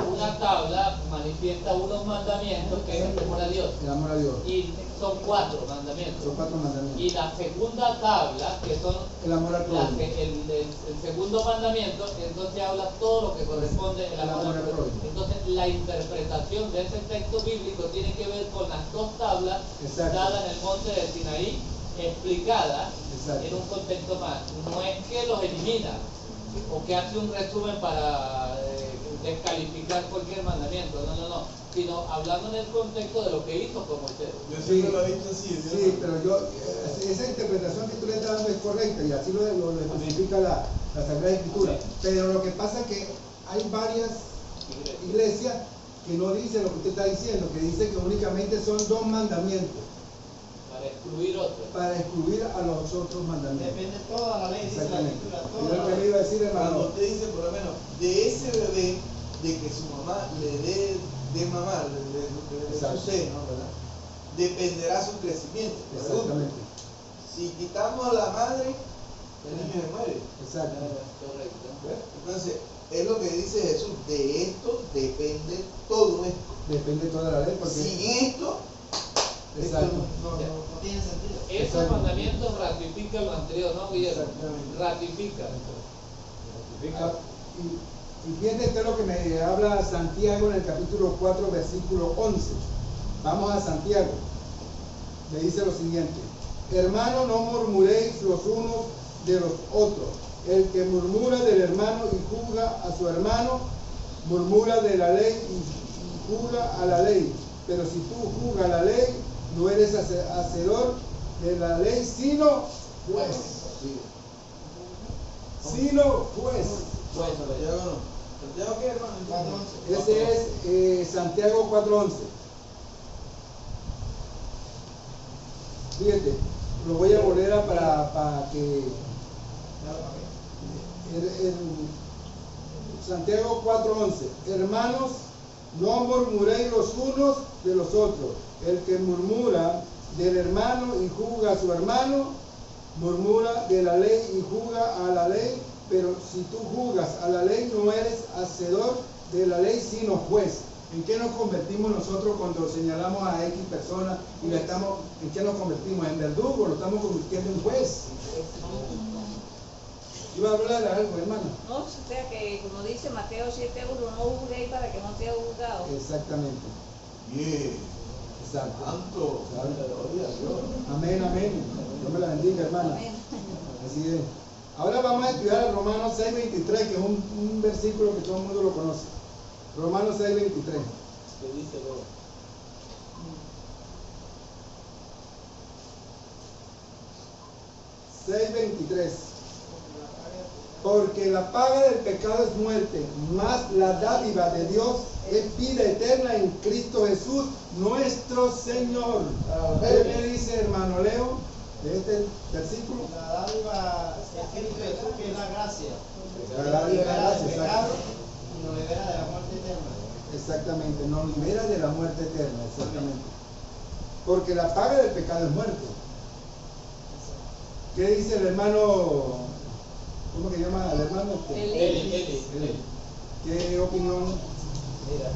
una tabla manifiesta unos mandamientos que es el temor a Dios. El amor a Dios. Y son 4 mandamientos. Son 4 mandamientos. Y la segunda tabla, que son El amor al prójimo. el segundo mandamiento, entonces habla todo lo que corresponde al amor al prójimo. Entonces la interpretación de ese texto bíblico tiene que ver con las 2 tablas Exacto. dadas en el monte de Sinaí, explicada Exacto. en un contexto más. No es que los elimina o que hace un resumen para descalificar cualquier mandamiento, no, sino hablando en el contexto de lo que hizo con Moisés. Yo siempre lo he visto así. Sí, pero esa interpretación que tú le estás dando es correcta y así lo especifica la Sagrada Escritura. Pero lo que pasa es que hay varias iglesias que no dicen lo que usted está diciendo, que dice que únicamente son 2 mandamientos. Para excluir otros. Para excluir a los otros mandamientos. Depende toda la ley, dice la Exactamente. escritura, Y toda lo la que ley. le iba a decir, Cuando hermano. usted dice, por lo menos, de ese bebé, de que su mamá le dé de mamar, de su Exacto. seno, ¿verdad? Dependerá su crecimiento. Exactamente. Si quitamos a la madre, el niño se muere. Exacto. Correcto. ¿Ves? Entonces, es lo que dice Jesús, de esto depende todo esto. Depende toda la ley porque. Sin esto, Exacto. No tiene sentido. Esos Exacto. mandamientos ratifican lo anterior, ¿no, Guillermo? Exactamente. Ratifican. Y fíjense lo que me habla Santiago en el capítulo 4, versículo 11. Vamos a Santiago. Le dice lo siguiente: hermano, no murmuréis los unos de los otros. El que murmura del hermano y juzga a su hermano, murmura de la ley y juzga a la ley. Pero si tú juzgas la ley, no eres hacedor de la ley, sino juez. Sino juez. Pues, Santiago no. ¿Santiago qué, hermano? Ese es Santiago 4:11. Fíjate, lo voy a volver para que Santiago 4:11. Hermanos, no murmuréis los unos de los otros. El que murmura del hermano y juzga a su hermano, murmura de la ley y juzga a la ley. Pero si tú juzgas a la ley, no eres hacedor de la ley, sino juez. ¿En qué nos convertimos nosotros cuando señalamos a X persona y le estamos, en qué nos convertimos? ¿En verdugo? ¿Lo estamos convirtiendo en juez? ¿Iba a hablar de algo, hermano? No, o sea que como dice Mateo 7:1, no juzguéis para que no sea juzgado. Exactamente. Bien. Exacto. Santo. Gloria a Dios. Amén, amén. Dios me la bendiga, hermana. Amén. Así es. Ahora vamos a estudiar Romanos 6:23, que es un versículo que todo el mundo lo conoce. Romanos 6:23. ¿qué dice luego? 6:23. Porque la paga del pecado es muerte, mas la dádiva de Dios es vida eterna en Cristo Jesús, nuestro Señor. ¿Qué me dice, hermano Leo, de este versículo? La dádiva es Cristo Jesús, que es la gracia. La dádiva de la Libera gracia, del pecado exacto. y nos libera de la muerte eterna. Exactamente, nos libera de la muerte eterna, exactamente. Porque la paga del pecado es muerte. ¿Qué dice el hermano? ¿Cómo que llama el hermano? Eli. ¿Qué opinión? Mira,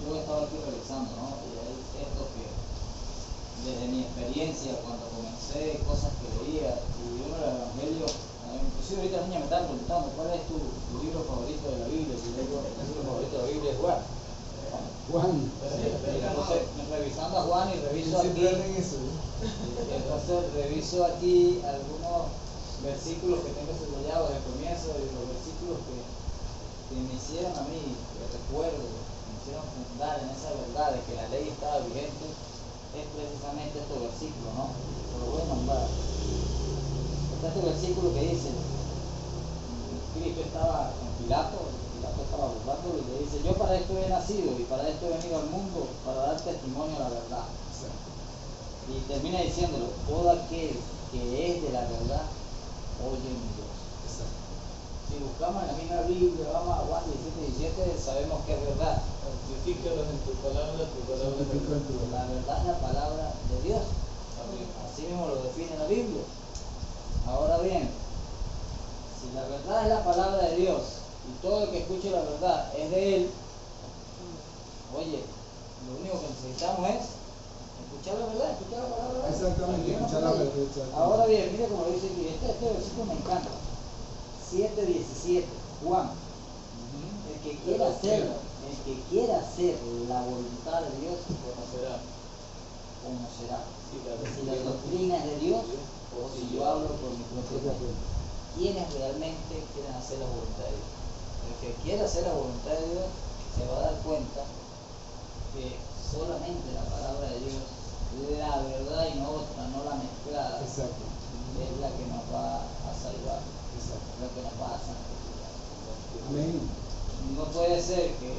yo estaba aquí revisando, ¿no? Y hay esto que, desde mi experiencia, cuando comencé, cosas que leía, y uno del Evangelio, inclusive ahorita la niña me estaba preguntando, ¿cuál es tu libro favorito de la Biblia? Y yo digo, el libro favorito de la Biblia es Juan. Juan. Entonces, revisando a Juan y reviso aquí, Siempre hacen eso. entonces reviso aquí algunos versículos que tengo subrayados al comienzo y los versículos que me hicieron a mí, que recuerdo, me hicieron fundar en esa verdad de que la ley estaba vigente, es precisamente estos versículos, ¿no? Lo voy a nombrar. Está este versículo que dice, Cristo estaba con Pilato estaba buscándolo y le dice, yo para esto he nacido y para esto he venido al mundo, para dar testimonio a la verdad. Y termina diciéndolo, todo aquel que es de la verdad, oye mi voz. Si buscamos en la misma Biblia, vamos a Juan 17:17, sabemos que es verdad. Santifícalos en tu palabra es verdad. La verdad es la palabra de Dios. Así mismo lo define la Biblia. Ahora bien, si la verdad es la palabra de Dios y todo el que escuche la verdad es de Él, oye, lo único que necesitamos es escuchar la verdad, escuchar la palabra de Dios. Exactamente, escuchar la verdad. Exactamente. Ahora bien, mire como lo dice aquí, este versículo me encanta. 7:17, Juan. El que quiera hacer la voluntad de Dios conocerá. Si la doctrina es de Dios o si yo hablo por mi propia fe. ¿Quiénes realmente quieren hacer la voluntad de Dios? El que quiera hacer la voluntad de Dios se va a dar cuenta que solamente la palabra de Dios, la verdad y no otra, no la mezclada, Exacto. es la que nos va a salvar, Exacto. es la que nos va a santificar. Amén. No puede ser que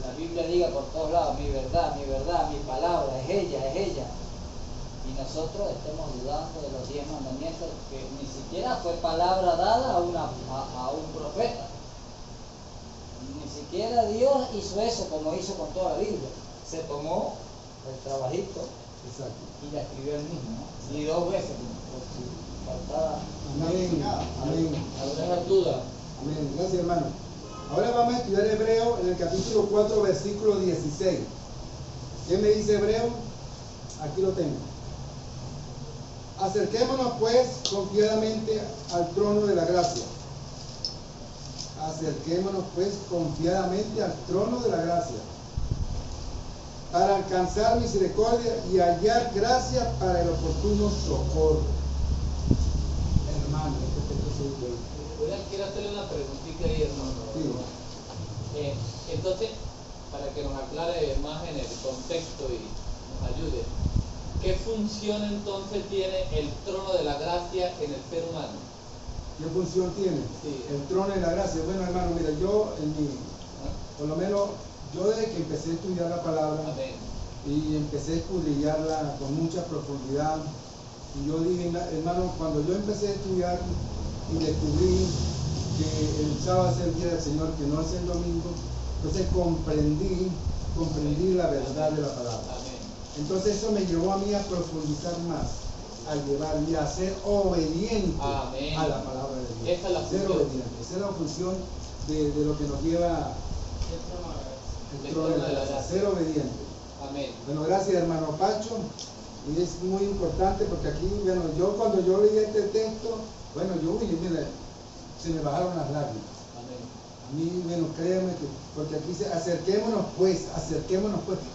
la Biblia diga por todos lados, mi verdad, mi palabra, es ella, y nosotros estemos dudando de los 10 mandamientos que ni siquiera fue palabra dada a un profeta. Ni siquiera Dios hizo eso como hizo con toda la Biblia. Se tomó el trabajito Exacto. y la escribió él mismo, ¿no? Y 2 veces, por si faltaba. Amén. Amén. ¿Alguna duda? Amén. Gracias, hermano. Ahora vamos a estudiar Hebreo en el capítulo 4, versículo 16. ¿Qué me dice Hebreo? Aquí lo tengo. Acerquémonos pues confiadamente al trono de la gracia. Acerquémonos pues confiadamente al trono de la gracia, para alcanzar misericordia y hallar gracia para el oportuno socorro. Hermano, este texto es muy bueno. Quiero hacerle una preguntita ahí, hermano. Sí. Entonces, para que nos aclare más en el contexto y nos ayude, ¿qué función entonces tiene el trono de la gracia en el ser humano? ¿Qué función tiene? Sí. El trono de la gracia. Bueno, hermano, mira, yo por lo menos, yo desde que empecé a estudiar la palabra, Amén. y empecé a escudriñarla con mucha profundidad, y yo dije, hermano, cuando yo empecé a estudiar y descubrí que el sábado es el día del Señor, que no es el domingo, entonces comprendí la verdad de la palabra. Amén. Entonces eso me llevó a mí a profundizar más, a llevar y a ser obediente Amén. a la palabra de Dios. Esa es la ser función. obediente. Esa es la función de lo que nos lleva el trono de la gracia, ser obediente. Amén. Bueno, gracias, hermano Pacho. Y es muy importante porque aquí, bueno, yo cuando yo leí este texto, bueno, mira, se me bajaron las lágrimas. Amén. A mí, bueno, créanme que, porque aquí dice, acerquémonos pues,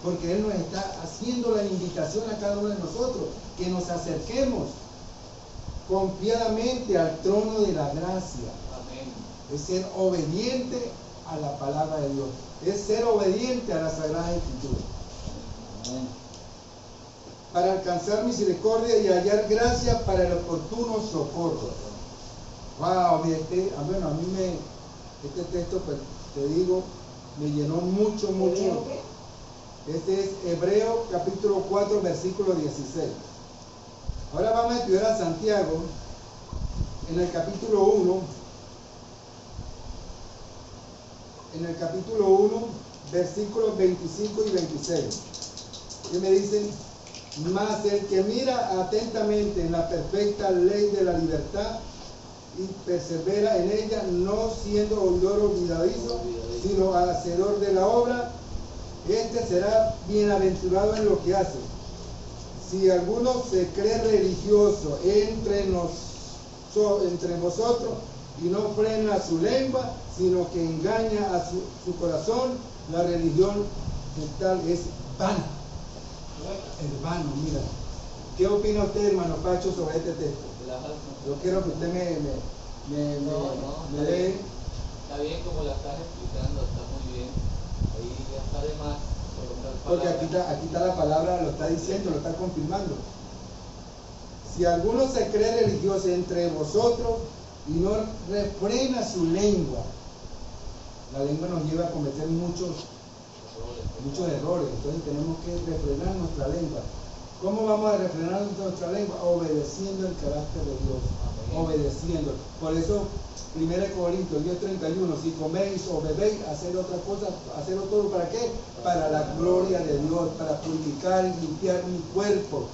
porque Él nos está haciendo la invitación a cada uno de nosotros, que nos acerquemos confiadamente al trono de la gracia. Amén. Es ser obediente a la palabra de Dios, es ser obediente a la Sagrada Escritura. Amén. Para alcanzar misericordia y hallar gracia para el oportuno socorro. Wow, mira, bueno, a mí este texto, pues, te digo, me llenó mucho. Este es Hebreo capítulo 4, versículo 16. Ahora vamos a estudiar a Santiago en el capítulo 1. En el capítulo 1, versículos 25 y 26. Y me dicen, mas el que mira atentamente en la perfecta ley de la libertad y persevera en ella, no siendo oidor olvidadizo, sino hacedor de la obra, este será bienaventurado en lo que hace. Si alguno se cree religioso entre vosotros y no frena su lengua, sino que engaña a su corazón, la religión tal es vana. Hermano, mira, ¿qué opina usted, hermano Pacho, sobre este texto? Claro. Yo quiero que usted me Está dé. bien. Está bien como la estás explicando, está muy bien. Ahí ya está de más colocar Porque palabras. aquí está la palabra, lo está diciendo, lo está confirmando. Si alguno se cree religioso entre vosotros y no refrena su lengua, la lengua nos lleva a cometer muchos errores, entonces tenemos que refrenar nuestra lengua. ¿Cómo vamos a refrenar nuestra lengua? Obedeciendo el carácter de Dios, obedeciendo. Por eso 1 Corintios 10:31, si coméis o bebéis, hacer otra cosa, hacerlo todo ¿para qué? Para la gloria de Dios, para purificar y limpiar mi cuerpo,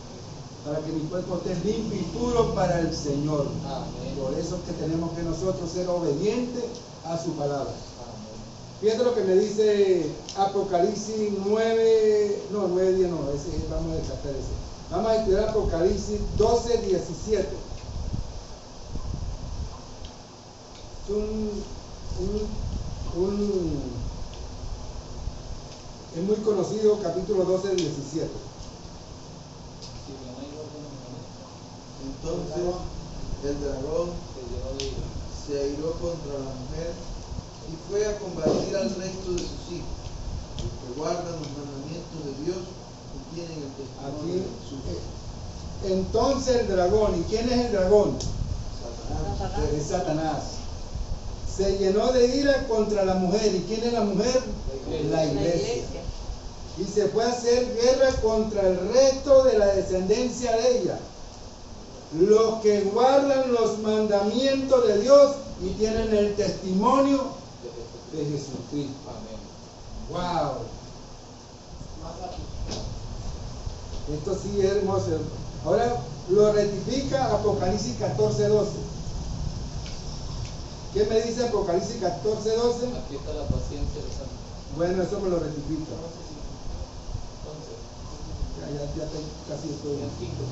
para que mi cuerpo esté limpio y puro para el Señor. Amén. Por eso es que tenemos que nosotros ser obedientes a su palabra. Amén. Fíjate lo que me dice Apocalipsis 9, no, 9:10 no, vamos a descartar ese. Vamos a estudiar Apocalipsis 12:17. Es muy conocido, capítulo 12:17. Si no hay orden, Entonces el dragón se llenó de ira. se airó contra la mujer y fue a combatir al resto de sus hijos, los que guardan los mandamientos de Dios y tienen el testimonio Aquí, de Jesús. entonces el dragón, ¿y quién es el dragón? Satanás. Es Satanás. Se llenó de ira contra la mujer. ¿Y quién es la mujer? La iglesia. Y se fue a hacer guerra contra el resto de la descendencia de ella, los que guardan los mandamientos de Dios y tienen el testimonio de Jesucristo. Amén. ¡Wow! Esto sí es hermoso. Ahora lo rectifica Apocalipsis 14:12. ¿Qué me dice Apocalipsis 14:12? Aquí está la paciencia de Santo. Bueno, eso me lo rectifica. Entonces, Ya casi estoy. en 5.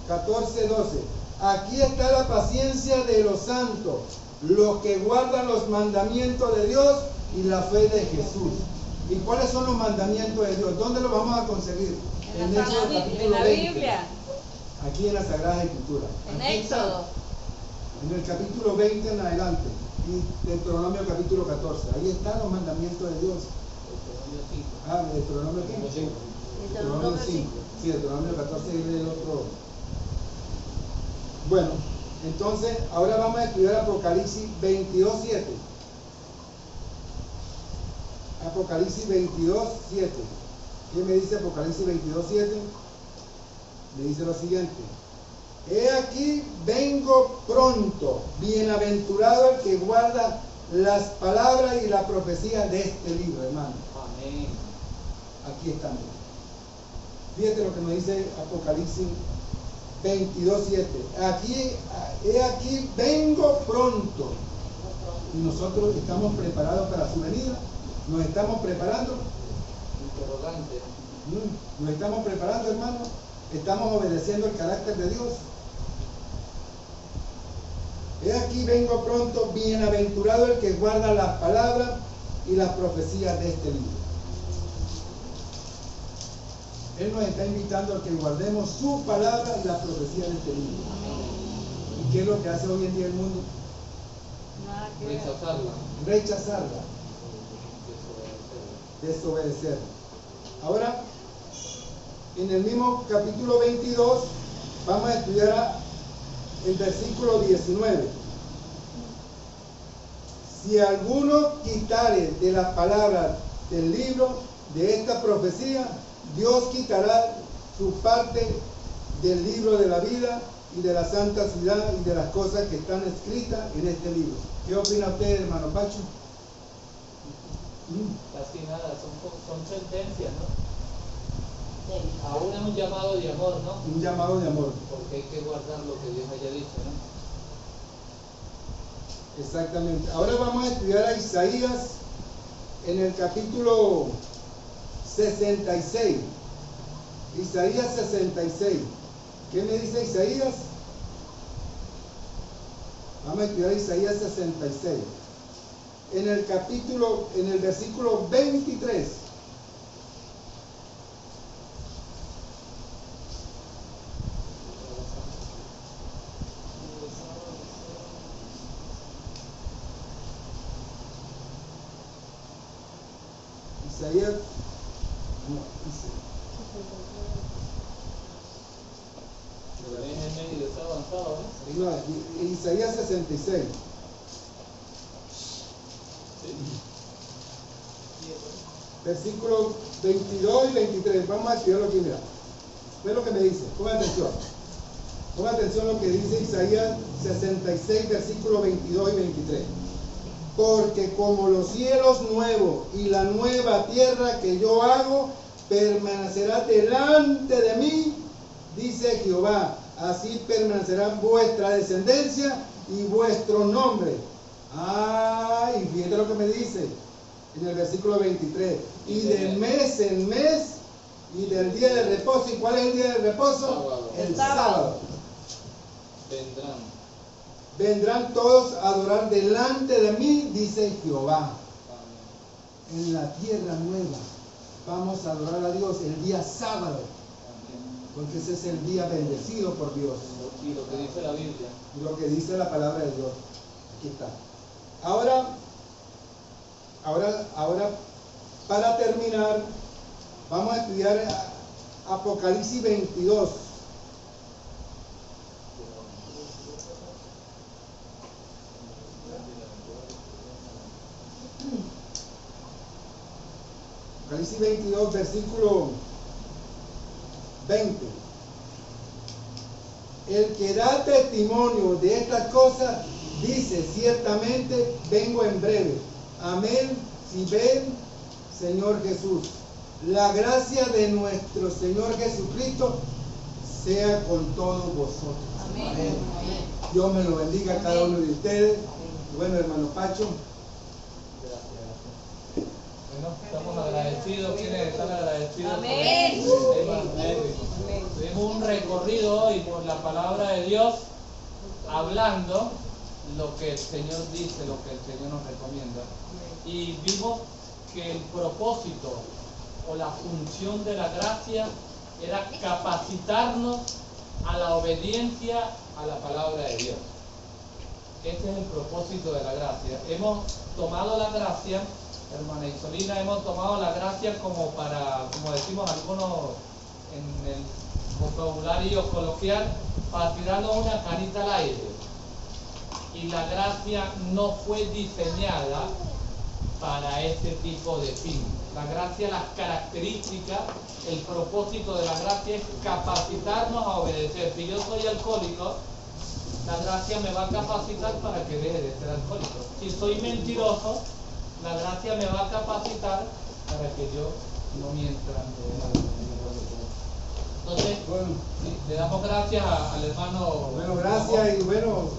14:12. Aquí está la paciencia de los santos, los que guardan los mandamientos de Dios y la fe de Jesús. ¿Y cuáles son los mandamientos de Dios? ¿Dónde los vamos a conseguir? En la Éxodo capítulo la 20. Biblia, Aquí en la Sagrada Escritura. en Aquí está, Éxodo. en el capítulo 20 en adelante. Y Deuteronomio capítulo 14. Ahí están los mandamientos de Dios. Deuteronomio 5. Deuteronomio 5. Sí, Deuteronomio 14 y el otro. Bueno, entonces ahora vamos a estudiar Apocalipsis 22:7. Apocalipsis 22:7. ¿Qué me dice Apocalipsis 22:7? Me dice lo siguiente: he aquí vengo pronto, bienaventurado el que guarda las palabras y la profecía de este libro, hermano. Amén. Aquí estamos. Fíjate lo que nos dice Apocalipsis 22:7. He aquí vengo pronto. Y nosotros estamos preparados para su venida. Nos estamos preparando. Interrogante. Nos estamos preparando, hermano. Estamos obedeciendo el carácter de Dios. He aquí vengo pronto, bienaventurado el que guarda las palabras y las profecías de este libro. Él nos está invitando a que guardemos su palabra y las profecías de este libro. ¿Y qué es lo que hace hoy en día el mundo? Nada que ver. Rechazarla. Rechazarla, desobedecer. Ahora, en el mismo capítulo 22, vamos a estudiar el versículo 19. Si alguno quitare de las palabras del libro de esta profecía, Dios quitará su parte del libro de la vida y de la santa ciudad y de las cosas que están escritas en este libro. ¿Qué opina usted, hermano Pacho? Casi nada, son sentencias, ¿no? Aún es un llamado de amor, ¿no? Un llamado de amor. Porque hay que guardar lo que Dios haya dicho, ¿no? Exactamente. Ahora vamos a estudiar a Isaías en el capítulo 66. Isaías 66. ¿Qué me dice Isaías? Vamos a estudiar Isaías 66. En el versículo 23. Isaías, En el medio está avanzado, ¿eh? no, Isaías 66. Versículos 22 y 23. Vamos a estudiarlo aquí, mira. Ve lo que me dice. Ponga atención. Ponga atención a lo que dice Isaías 66, versículos 22 y 23. Porque como los cielos nuevos y la nueva tierra que yo hago permanecerá delante de mí, dice Jehová, así permanecerá vuestra descendencia y vuestro nombre. Y fíjate lo que me dice en el versículo 23. Y de mes en mes y del día de reposo. ¿Y cuál es el día de reposo? Sábado. El sábado. Vendrán todos a adorar delante de mí, dice Jehová. En la tierra nueva vamos a adorar a Dios el día sábado, porque ese es el día bendecido por Dios. Y lo que dice la Biblia. Y lo que dice la palabra de Dios. Aquí está. Ahora, para terminar, vamos a estudiar Apocalipsis 22. Apocalipsis 22, versículo 20. El que da testimonio de estas cosas dice: ciertamente vengo en breve. Amén. Si ven, Señor Jesús. La gracia de nuestro Señor Jesucristo sea con todos vosotros. Amén. Amén. Dios me lo bendiga a cada uno de ustedes. Bueno, hermano Pacho. Bueno, estamos agradecidos. ¿Quiénes están agradecidos? Amén. Tuvimos un recorrido hoy por la palabra de Dios, hablando lo que el Señor dice, lo que el Señor nos recomienda. Y vimos que el propósito o la función de la gracia era capacitarnos a la obediencia a la palabra de Dios. Este es el propósito de la gracia. Hemos tomado la gracia, hermana Isolina, hemos tomado la gracia como decimos algunos en el vocabulario coloquial, para tirarnos una canita al aire. Y la gracia no fue diseñada para ese tipo de fin. La gracia, las características, el propósito de la gracia es capacitarnos a obedecer. Si yo soy alcohólico, la gracia me va a capacitar para que deje de ser alcohólico. Si soy mentiroso, la gracia me va a capacitar para que yo no mienta. Entonces, Bueno, sí, le damos gracias al hermano. bueno, gracias y bueno,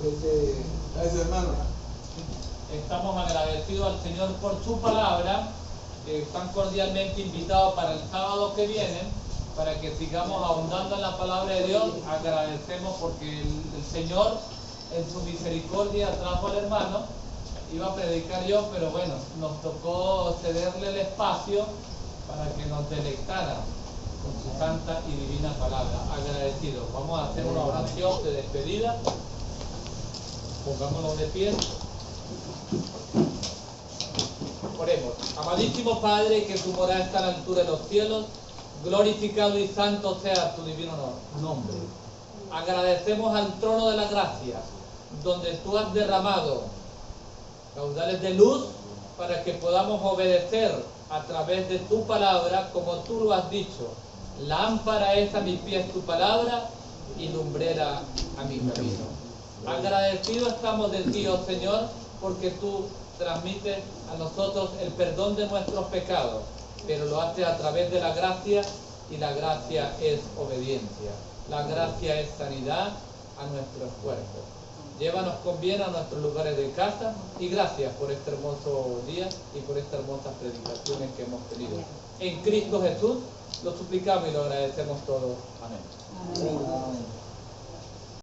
Gracias, hermano. Estamos agradecidos al Señor por su palabra. Están cordialmente invitados para el sábado que viene, para que sigamos ahondando en la palabra de Dios. Agradecemos porque el Señor en su misericordia trajo al hermano. Iba a predicar yo, pero bueno, nos tocó cederle el espacio para que nos deleitara con su santa y divina palabra. Agradecidos. Vamos a hacer una oración de despedida. Pongámonos de pie. Oremos. Amadísimo Padre, que tu morada está a la altura de los cielos, glorificado y santo sea tu divino nombre. Agradecemos al trono de la gracia, donde tú has derramado caudales de luz para que podamos obedecer a través de tu palabra, como tú lo has dicho. Lámpara es a mis pies tu palabra y lumbrera a mi camino. Agradecidos estamos de ti, oh Señor, porque tú transmites a nosotros el perdón de nuestros pecados, pero lo haces a través de la gracia, y la gracia es obediencia. La gracia es sanidad a nuestros cuerpos. Llévanos con bien a nuestros lugares de casa, y gracias por este hermoso día y por estas hermosas predicaciones que hemos tenido. En Cristo Jesús lo suplicamos y lo agradecemos todos. Amén. Amén. Amén.